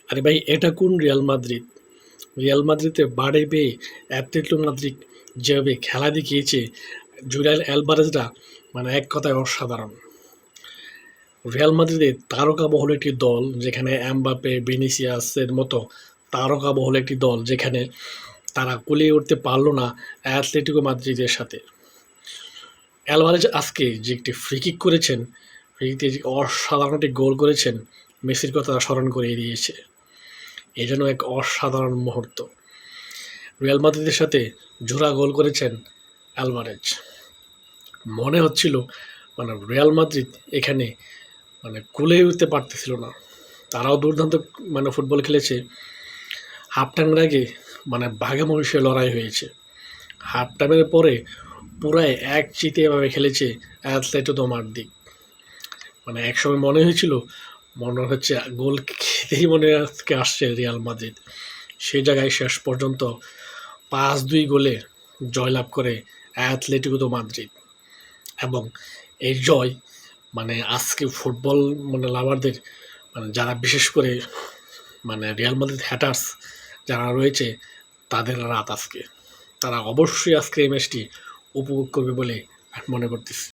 আরে ভাই এটা কোন রিয়াল মাদ্রিদ? রিয়াল মাদ্রিদে বাড়ি পেয়ে অ্যাটলেটিকো মাদ্রিদ যেভাবে খেলা দেখিয়েছে, জুলিয়ান অ্যালভারেজরা মানে এক কথায় অসাধারণ। রিয়াল মাদ্রিদের তারকাবহুল একটি দল যেখানে এমবাপ্পে, ভিনিসিয়াসের মতো তারকাবহুল একটি দল যেখানে তারা কুলিয়ে উঠতে পারল না অ্যাটলেটিকো মাদ্রিদের সাথে। অ্যালভারেজ আজকে যে একটি ফ্রি কিক করেছেন, ফ্রি কিকে যে অসাধারণ একটি গোল করেছেন, মেসির কথা স্মরণ করিয়ে দিয়েছে। এ যেন এক অসাধারণ মুহূর্ত। রিয়াল মাদ্রিদের সাথে জোড়া গোল করেছেন অ্যালভারেজ। মনে হচ্ছিল মানে রিয়াল মাদ্রিদ এখানে মানে কুলিয়ে উঠতে পারতেছিল না। তারাও দুর্দান্ত মানে ফুটবল খেলেছে। হাফ টাইমের আগে মানে বাঘে মহিষে লড়াই হয়েছে। হাফ টাইমের পরে পুরাই একচিতে এভাবে খেলেছে অ্যাটলেটিকো মাদ্রিদ। মানে একসময় মনে হচ্ছে গোল খেতেই মনে আজকে আসছে রিয়াল মাদ্রিদ। সেই জায়গায় শেষ পর্যন্ত ৫-২ গোলে জয়লাভ করে অ্যাটলেটিকো মাদ্রিদ এবং এই জয় মানে আজকে ফুটবল মানে লাভারদের মানে যারা বিশেষ করে মানে রিয়াল মাদ্রিদ হ্যাটার্স যারা রয়েছে তাদের রাত আজকে। তারা অবশ্যই আজকে এই ম্যাচটি উপভোগ করবে বলে মনে করতেছি।